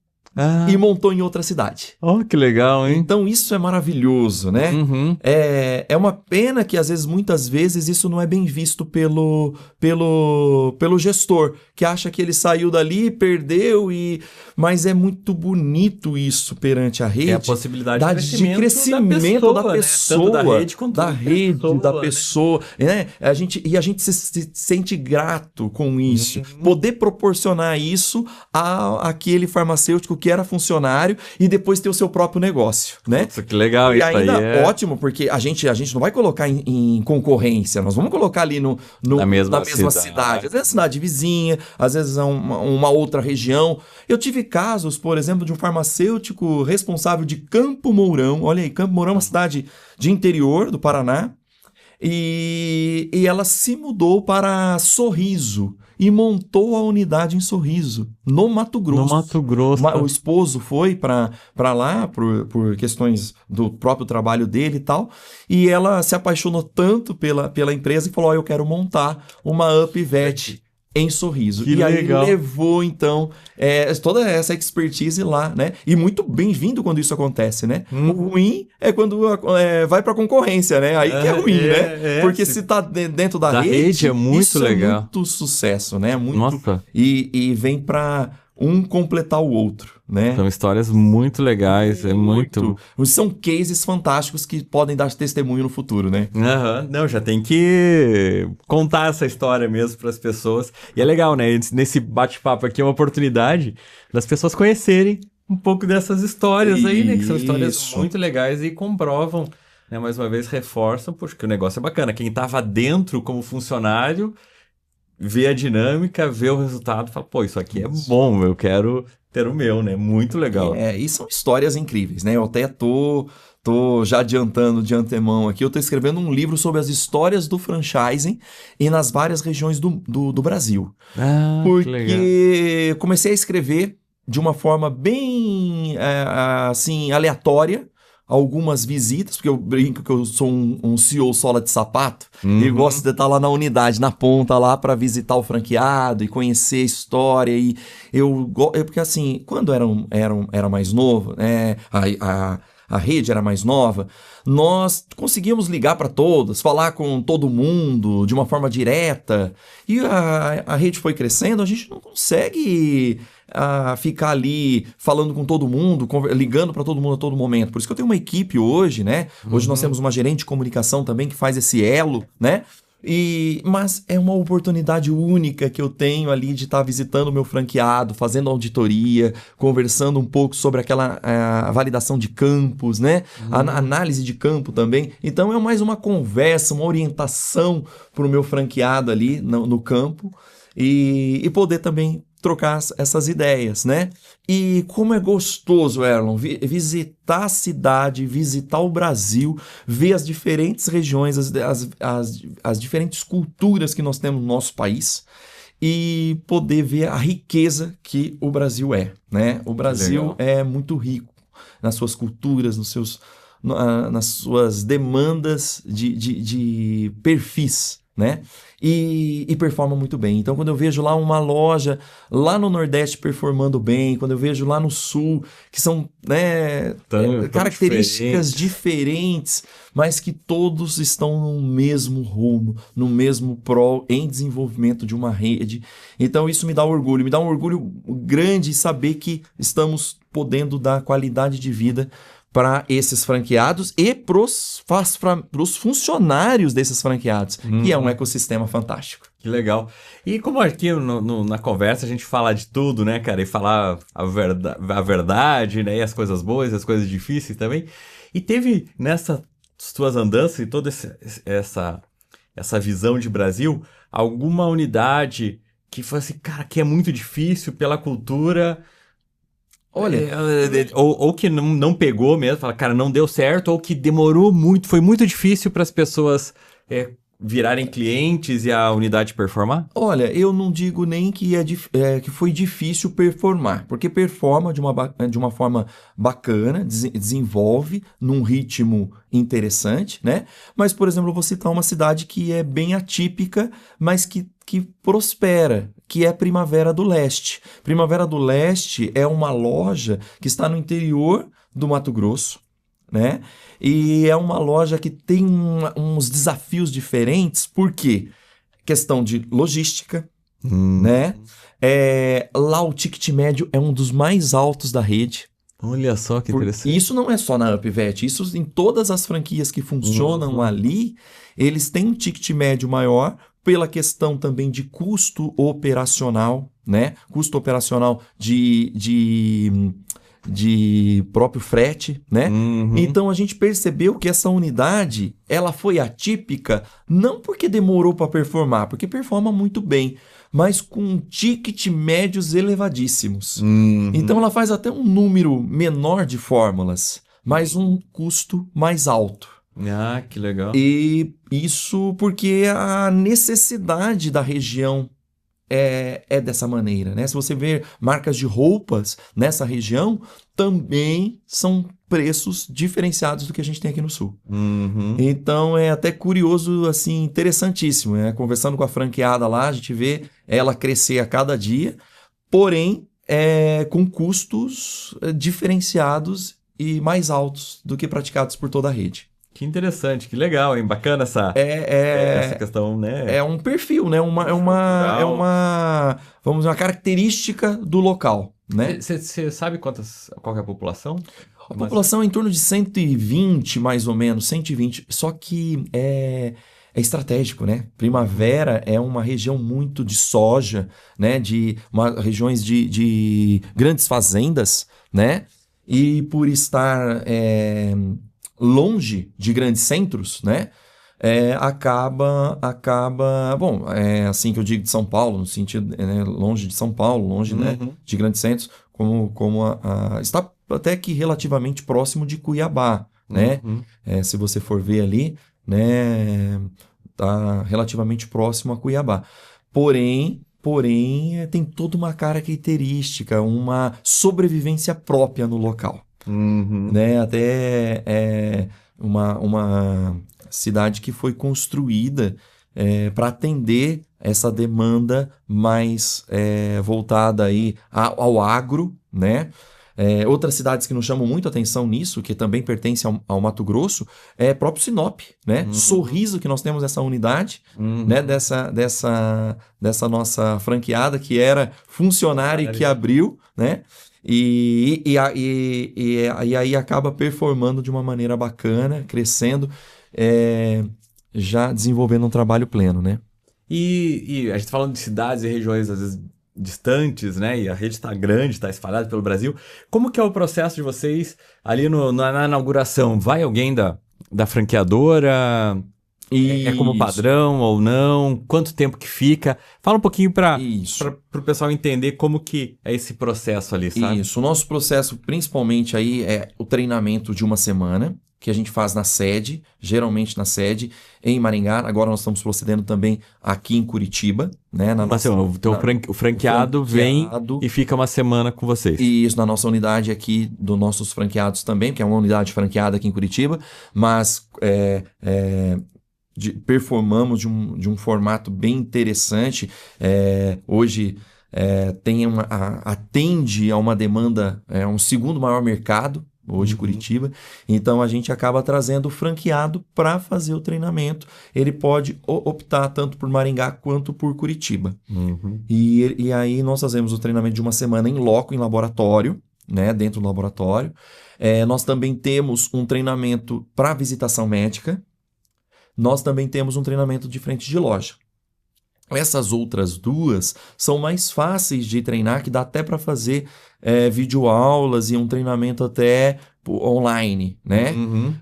E montou em outra cidade. Oh, que legal, hein? Então isso é maravilhoso, né? É uma pena que muitas vezes isso não é bem visto pelo gestor, que acha que ele saiu dali, perdeu, mas é muito bonito isso perante a rede. É a possibilidade de crescimento da pessoa, né? Tanto da rede quanto da pessoa. Né? A gente se sente grato com isso. Poder proporcionar isso àquele farmacêutico que era funcionário e depois ter o seu próprio negócio, né? Nossa, que legal e isso ainda aí. Ótimo, porque a gente não vai colocar em concorrência, nós vamos colocar ali na mesma cidade. Às vezes é cidade vizinha, às vezes é uma outra região. Eu tive casos, por exemplo, de um farmacêutico responsável de Campo Mourão. Olha aí, Campo Mourão é uma cidade de interior do Paraná. E ela se mudou para Sorriso e montou a unidade em Sorriso, no Mato Grosso. No Mato Grosso. O esposo foi para lá por questões do próprio trabalho dele e tal, e ela se apaixonou tanto pela empresa e falou, eu quero montar uma UpVet em Sorriso. Que legal. Aí levou, então, toda essa expertise lá, né? E muito bem-vindo quando isso acontece, né? O ruim é quando vai pra concorrência, né? Aí que é ruim, né? Porque se tá dentro da rede é muito isso legal. É muito sucesso, né? Muito, Nossa. E vem pra um completar o outro, né? São histórias muito legais, muito... São cases fantásticos que podem dar testemunho no futuro, né? Não, já tem que contar essa história mesmo para as pessoas. E é legal, né? Nesse bate-papo aqui é uma oportunidade das pessoas conhecerem um pouco dessas histórias aí, né? Que são histórias muito legais e comprovam, né? Mais uma vez reforçam, porque o negócio é bacana. Quem estava dentro como funcionário vê a dinâmica, vê o resultado e fala, pô, isso aqui é bom, eu quero ter o meu, né? Muito legal. E são histórias incríveis, né? Eu até tô já adiantando de antemão aqui, eu tô escrevendo um livro sobre as histórias do franchising e nas várias regiões do Brasil. Porque que legal. Comecei a escrever de uma forma bem, assim, aleatória, algumas visitas, porque eu brinco que eu sou um CEO sola de sapato e gosto de estar lá na unidade, na ponta lá para visitar o franqueado e conhecer a história e porque assim, quando era mais novo, a rede era mais nova, nós conseguíamos ligar para todos, falar com todo mundo de uma forma direta e a rede foi crescendo, a gente não consegue ficar ali falando com todo mundo, ligando para todo mundo a todo momento. Por isso que eu tenho uma equipe hoje, né? Hoje nós temos uma gerente de comunicação também que faz esse elo, né? Mas é uma oportunidade única que eu tenho ali de estar visitando o meu franqueado, fazendo auditoria, conversando um pouco sobre aquela validação de campos, né? A análise de campo também. Então é mais uma conversa, uma orientação para o meu franqueado ali no campo e poder também trocar essas ideias, né? E como é gostoso, Erlon, visitar a cidade, visitar o Brasil, ver as diferentes regiões, as diferentes culturas que nós temos no nosso país e poder ver a riqueza que o Brasil é, né? O Brasil é muito rico nas suas culturas, nas suas demandas de perfis, né? E performa muito bem. Então, quando eu vejo lá uma loja lá no Nordeste performando bem, quando eu vejo lá no Sul, que são, né, características diferentes, mas que todos estão no mesmo rumo, no mesmo prol em desenvolvimento de uma rede. Então, isso me dá um orgulho grande saber que estamos podendo dar qualidade de vida para esses franqueados e para os funcionários desses franqueados, que é um ecossistema fantástico. Que legal. E como aqui na conversa a gente fala de tudo, né, cara? E falar a verdade, né? E as coisas boas e as coisas difíceis também. E teve nessas tuas andanças e toda essa visão de Brasil, alguma unidade que foi assim, cara, que é muito difícil pela cultura... Olha, ou que não pegou mesmo, fala, cara, não deu certo, ou que demorou muito, foi muito difícil para as pessoas virarem clientes e a unidade performar? Olha, eu não digo nem que foi difícil performar, porque performa de uma forma bacana, desenvolve num ritmo interessante, né? Mas, por exemplo, eu vou citar uma cidade que é bem atípica, mas que prospera, que é Primavera do Leste. Primavera do Leste é uma loja que está no interior do Mato Grosso, né? E é uma loja que tem uns desafios diferentes, por quê? Questão de logística, né? Lá o ticket médio é um dos mais altos da rede. Olha só que interessante. Isso não é só na UpVet, isso em todas as franquias que funcionam ali, eles têm um ticket médio maior pela questão também de custo operacional, né? Custo operacional de próprio frete, né? Então a gente percebeu que essa unidade, ela foi atípica não porque demorou para performar, porque performa muito bem, mas com ticket médios elevadíssimos. Então ela faz até um número menor de fórmulas, mas um custo mais alto. Ah, que legal. E isso porque a necessidade da região é dessa maneira, né? Se você ver marcas de roupas nessa região, também são preços diferenciados do que a gente tem aqui no Sul. Então é até curioso, assim, interessantíssimo, né? Conversando com a franqueada lá, a gente vê ela crescer a cada dia, porém com custos diferenciados e mais altos do que praticados por toda a rede. Que interessante, que legal, hein? Bacana essa questão, né? É um perfil, né? Vamos dizer, uma característica do local, né? Você sabe qual é a população? A população é em torno de 120, mais ou menos, 120. Só que é estratégico, né? Primavera é uma região muito de soja, né? Regiões de grandes fazendas, né? E por estar... longe de grandes centros, né? Acaba, bom, é assim que eu digo de São Paulo, no sentido, longe de São Paulo, longe, né, de grandes centros, como está até que relativamente próximo de Cuiabá, né? Se você for ver ali, né, está relativamente próximo a Cuiabá. Porém, tem toda uma característica, uma sobrevivência própria no local. Né? Até uma cidade que foi construída para atender essa demanda mais voltada aí ao agro, né? Outras cidades que nos chamam muito atenção nisso, que também pertencem ao Mato Grosso, é próprio Sinop, né? Sorriso, que nós temos essa unidade, né? Dessa nossa franqueada, que era funcionária e que abriu, né? E aí acaba performando de uma maneira bacana, crescendo, já desenvolvendo um trabalho pleno, né? E a gente tá falando de cidades e regiões, às vezes, distantes, né? E a rede está grande, está espalhada pelo Brasil. Como que é o processo de vocês ali na inauguração? Vai alguém da franqueadora? É como padrão ou não? Quanto tempo que fica? Fala um pouquinho para o pessoal entender como que é esse processo ali, sabe? Isso. O nosso processo, principalmente aí, é o treinamento de uma semana, que a gente faz na sede, geralmente na sede, em Maringá. Agora nós estamos procedendo também aqui em Curitiba, né? O franqueado vem e fica uma semana com vocês. Isso, na nossa unidade aqui, dos nossos franqueados também, que é uma unidade franqueada aqui em Curitiba, mas performamos de um formato bem interessante. Hoje atende a uma demanda, um segundo maior mercado, hoje Curitiba, então a gente acaba trazendo o franqueado para fazer o treinamento. Ele pode optar tanto por Maringá quanto por Curitiba. E aí nós fazemos o treinamento de uma semana em loco, em laboratório, né, dentro do laboratório. Nós também temos um treinamento para visitação médica. Nós também temos um treinamento de frente de loja. Essas outras duas são mais fáceis de treinar, que dá até para fazer videoaulas e um treinamento até online, né?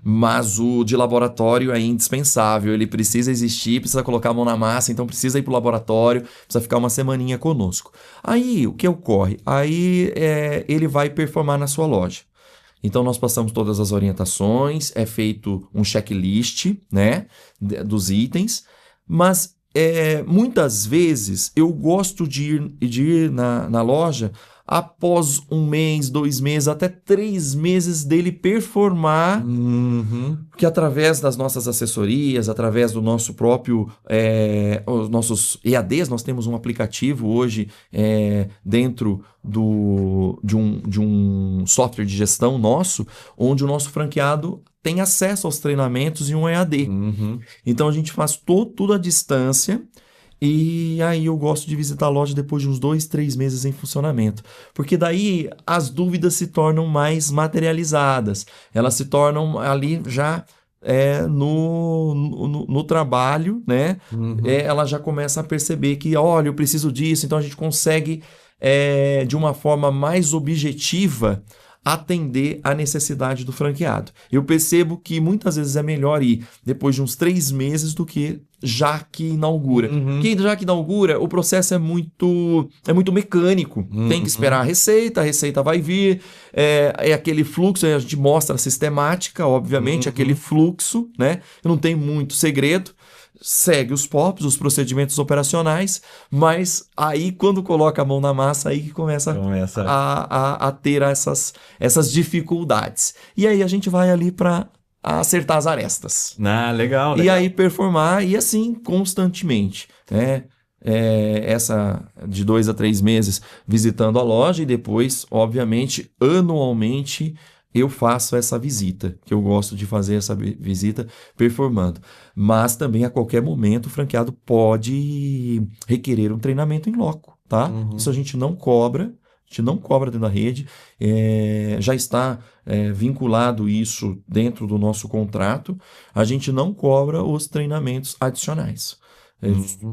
Mas o de laboratório é indispensável, ele precisa existir, precisa colocar a mão na massa, então precisa ir para o laboratório, precisa ficar uma semaninha conosco. Aí, o que ocorre? Aí ele vai performar na sua loja. Então, nós passamos todas as orientações, é feito um checklist, né, dos itens, mas muitas vezes eu gosto de ir na loja após 1 mês, 2 meses, até 3 meses dele performar, porque através das nossas assessorias, através do nosso próprio, os nossos EADs, nós temos um aplicativo hoje dentro de um software de gestão nosso, onde o nosso franqueado tem acesso aos treinamentos e um EAD. Então a gente faz tudo à distância. E aí eu gosto de visitar a loja depois de uns 2, 3 meses em funcionamento. Porque daí as dúvidas se tornam mais materializadas. Elas se tornam ali já no trabalho, né? Ela já começa a perceber que, olha, eu preciso disso. Então a gente consegue, de uma forma mais objetiva, atender a necessidade do franqueado. Eu percebo que muitas vezes é melhor ir depois de uns 3 meses do que já que inaugura. Porque já que inaugura, o processo é muito mecânico. Tem que esperar a receita vai vir, aquele fluxo, a gente mostra a sistemática, obviamente, aquele fluxo, né? Não tem muito segredo. Segue os POPs, os procedimentos operacionais, mas aí quando coloca a mão na massa, aí que começa a ter essas dificuldades. E aí a gente vai ali para acertar as arestas. Legal. E aí performar, e assim constantemente, né? Essa de 2 a 3 meses visitando a loja, e depois, obviamente, anualmente, eu faço essa visita, que eu gosto de fazer essa visita performando. Mas também a qualquer momento o franqueado pode requerer um treinamento em loco, tá? Isso a gente não cobra. Dentro da rede, já está vinculado isso dentro do nosso contrato. A gente não cobra os treinamentos adicionais.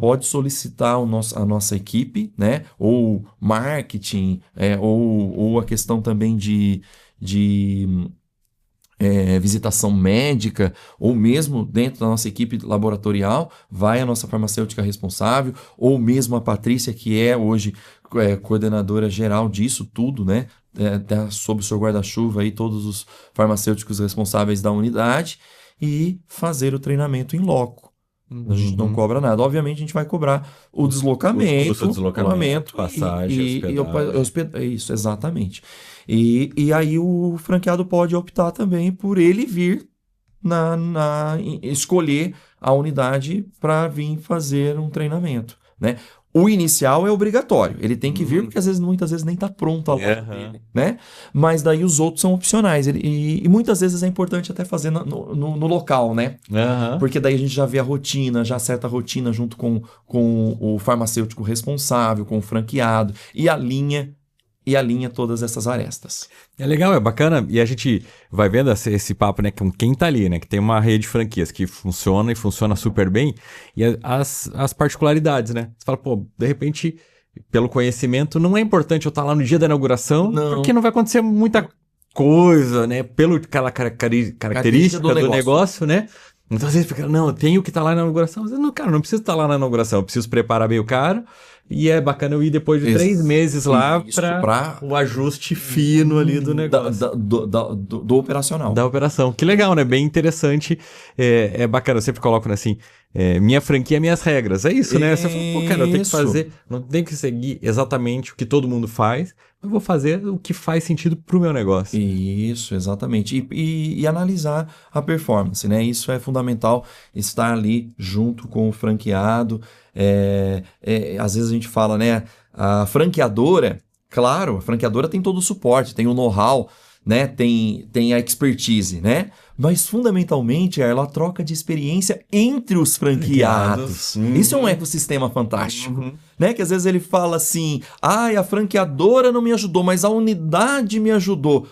Pode solicitar a nossa equipe, né? Ou marketing, ou a questão também de visitação médica, ou mesmo dentro da nossa equipe laboratorial, vai a nossa farmacêutica responsável, ou mesmo a Patrícia, que é hoje coordenadora geral disso tudo, né? Sob o seu guarda-chuva aí, todos os farmacêuticos responsáveis da unidade, e fazer o treinamento em loco. A gente não cobra nada. Obviamente, a gente vai cobrar o deslocamento, passagem, hospedagem. Isso, exatamente. E aí o franqueado pode optar também por ele vir escolher a unidade para vir fazer um treinamento, né? O inicial é obrigatório, ele tem que vir porque muitas vezes nem está pronto a loja dele, né? Mas daí os outros são opcionais e muitas vezes é importante até fazer no local, né? Porque daí a gente já vê a rotina, já acerta a rotina junto com o farmacêutico responsável, com o franqueado e alinha todas essas arestas. É legal, é bacana, e a gente vai vendo esse papo, né, com quem tá ali, né, que tem uma rede de franquias que funciona e funciona super bem, e as particularidades, né? Você fala, pô, de repente, pelo conhecimento, não é importante eu estar lá no dia da inauguração, porque não vai acontecer muita coisa, né, aquela característica do negócio, né? Então, às vezes fica, não, eu tenho que estar lá na inauguração. Às vezes, não, cara, não preciso estar lá na inauguração, eu preciso preparar bem o cara. E é bacana eu ir depois de 3 meses lá para o ajuste fino ali do negócio. Do operacional. Da operação. Que legal, né? Bem interessante. É bacana, eu sempre coloco assim, minha franquia, minhas regras. É isso, né? Você fala, pô, cara, eu tenho que fazer, não tenho que seguir exatamente o que todo mundo faz, eu vou fazer o que faz sentido pro meu negócio. Isso, exatamente. E analisar a performance, né? Isso é fundamental, estar ali junto com o franqueado. Às vezes a gente fala, né? A franqueadora, claro, a franqueadora tem todo o suporte, tem o know-how, né? Tem a expertise, né? Mas fundamentalmente ela troca de experiência entre os franqueados. Isso é um ecossistema fantástico. Né? Que às vezes ele fala assim, a franqueadora não me ajudou, mas a unidade me ajudou.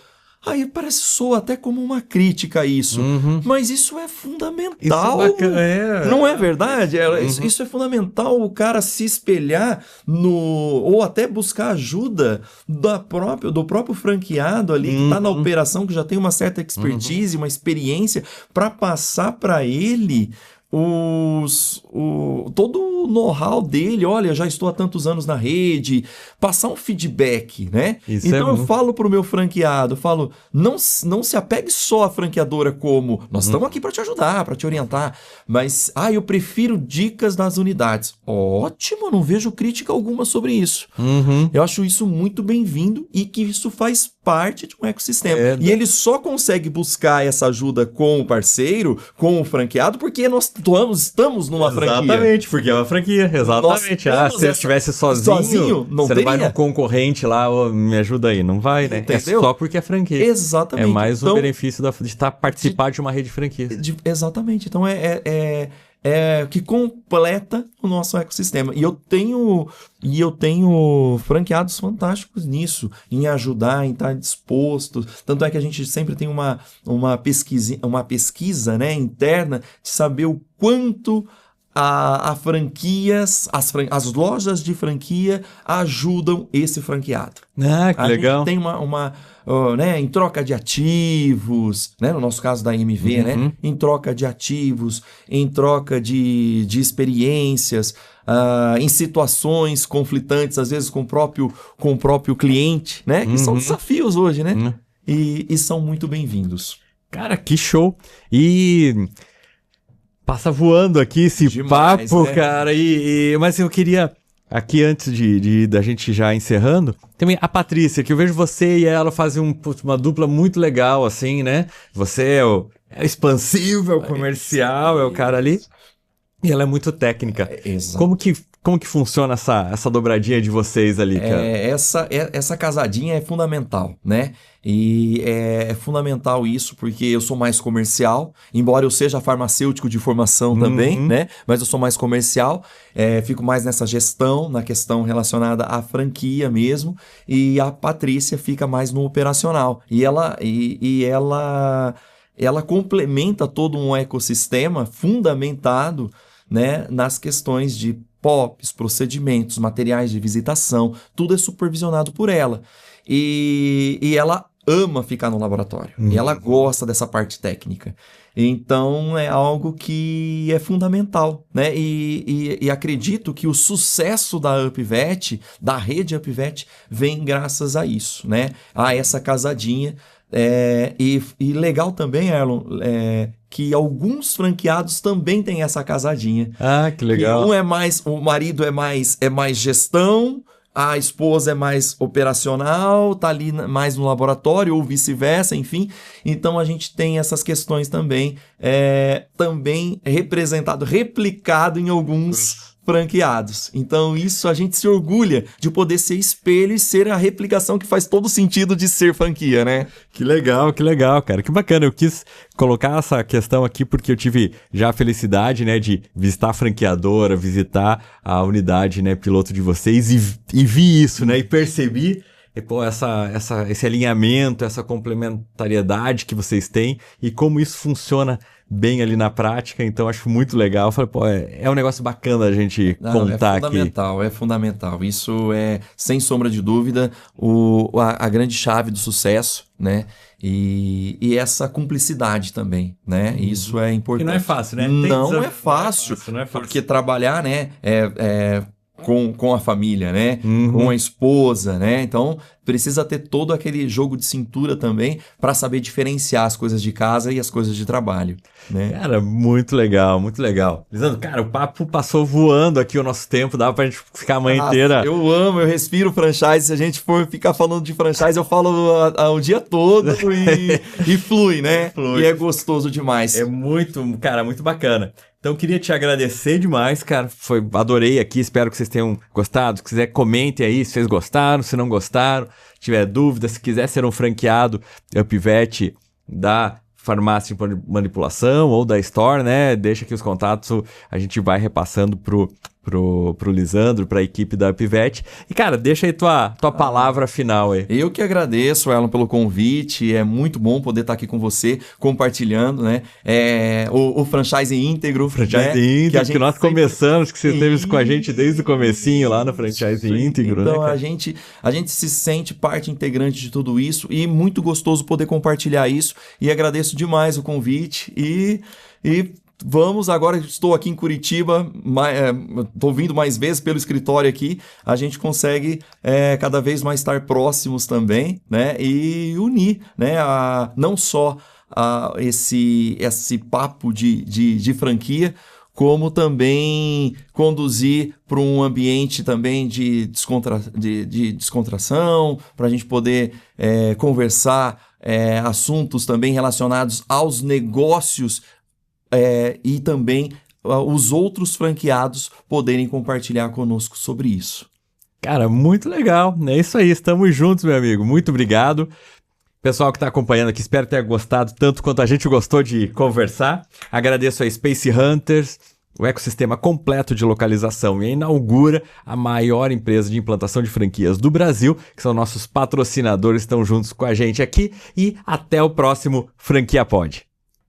Aí parece soa até como uma crítica isso. Mas isso é fundamental. Isso é bacana, não é verdade? Isso é fundamental, o cara se espelhar ou até buscar ajuda do próprio franqueado ali, que está na operação, que já tem uma certa expertise, uma experiência, para passar para ele todo o know-how dele. Olha, já estou há tantos anos na rede, passar um feedback, né? Então eu falo para o meu franqueado, não se apegue só à franqueadora como nós estamos aqui para te ajudar, para te orientar, mas eu prefiro dicas das unidades. Ótimo, não vejo crítica alguma sobre isso. Eu acho isso muito bem-vindo e que isso faz parte de um ecossistema. E ele só consegue buscar essa ajuda com o parceiro, com o franqueado, porque nós estamos numa franquia. Exatamente, porque é uma franquia, exatamente. Se eu estivesse sozinho não você teria. Não vai no concorrente lá, me ajuda aí, não vai, né? Entendeu? É só porque é franquia. Exatamente. É mais um benefício de participar de uma rede de franquias. Exatamente. Então que completa o nosso ecossistema. E eu tenho franqueados fantásticos nisso, em ajudar, em estar disposto. Tanto é que a gente sempre tem uma pesquisa, né, interna de saber o quanto as lojas de franquia ajudam esse franqueado. Que legal. A gente tem né, em troca de ativos, né, no nosso caso da MV, né, em troca de ativos, em troca de experiências, em situações conflitantes, às vezes com o próprio cliente, né, que são desafios hoje, né, e são muito bem-vindos. Cara, que show! E passa voando aqui esse demais, papo, né? Cara, mas eu queria... Aqui, antes da gente já encerrando, também a Patrícia, que eu vejo você e ela fazem uma dupla muito legal, assim, né? Você é expansivo, é o comercial, é o cara ali. E ela é muito técnica. Exato. Como que funciona essa dobradinha de vocês ali, cara? Essa casadinha é fundamental, né? E é fundamental isso porque eu sou mais comercial, embora eu seja farmacêutico de formação também, né? Mas eu sou mais comercial, fico mais nessa gestão, na questão relacionada à franquia mesmo, e a Patrícia fica mais no operacional. E ela complementa todo um ecossistema fundamentado, né, nas questões de POPs, procedimentos, materiais de visitação, tudo é supervisionado por ela. E ela ama ficar no laboratório, e ela gosta dessa parte técnica. Então é algo que é fundamental, né? E acredito que o sucesso da UpVet, da rede UpVet, vem graças a isso, né? A essa casadinha. E legal também, Erlon, que alguns franqueados também têm essa casadinha. Que legal. O marido é mais gestão, a esposa é mais operacional, tá ali mais no laboratório, ou vice-versa, enfim. Então a gente tem essas questões também, replicado em alguns franqueados. Então isso a gente se orgulha de poder ser espelho e ser a replicação que faz todo sentido de ser franquia, né? Que legal, cara. Que bacana. Eu quis colocar essa questão aqui porque eu tive já a felicidade, né, de visitar a franqueadora, visitar a unidade, né, piloto de vocês e vi isso, né, e percebi pô, esse alinhamento, essa complementariedade que vocês têm e como isso funciona bem ali na prática, então acho muito legal. Eu falei, pô, é um negócio bacana a gente contar aqui. É fundamental. Isso é, sem sombra de dúvida, a grande chave do sucesso, né? E essa cumplicidade também, né? Isso é importante. E não é fácil, né? Não é fácil, porque trabalhar, né, com a família, né? Com a esposa, né? Então, precisa ter todo aquele jogo de cintura também para saber diferenciar as coisas de casa e as coisas de trabalho, né? Cara, muito legal, muito legal. Lisandro, cara, o papo passou voando aqui o nosso tempo, dá pra gente ficar a manhã inteira. Eu respiro franchise. Se a gente for ficar falando de franchise, eu falo o dia todo e flui, né? Flui. E é gostoso demais. É muito, cara, muito bacana. Então, queria te agradecer demais, cara. Adorei aqui, espero que vocês tenham gostado. Se quiser, comentem aí se vocês gostaram, se não gostaram. Se tiver dúvida, se quiser ser um franqueado UpVet da farmácia de manipulação ou da Store, né? Deixa aqui os contatos, a gente vai repassando pro Lisandro, pra equipe da UpVet. E, cara, deixa aí tua palavra final aí. Eu que agradeço, Alan, pelo convite. É muito bom poder estar aqui com você, compartilhando, né? O franchise íntegro. Que nós começamos, que você esteve com a gente desde o comecinho lá no franchise íntegro. Então, né, a gente se sente parte integrante de tudo isso e muito gostoso poder compartilhar isso. E agradeço demais o convite e vamos, agora estou aqui em Curitiba, estou vindo mais vezes pelo escritório aqui, a gente consegue cada vez mais estar próximos também, né? E unir, né? Não só esse papo de franquia, como também conduzir para um ambiente também de descontração, para a gente poder conversar assuntos também relacionados aos negócios e também os outros franqueados poderem compartilhar conosco sobre isso. Cara, muito legal. É isso aí, estamos juntos, meu amigo. Muito obrigado. Pessoal que está acompanhando aqui, espero ter gostado tanto quanto a gente gostou de conversar. Agradeço a Space Hunters, o ecossistema completo de localização, e inaugura a maior empresa de implantação de franquias do Brasil, que são nossos patrocinadores, estão juntos com a gente aqui. E até o próximo Franquia Pod.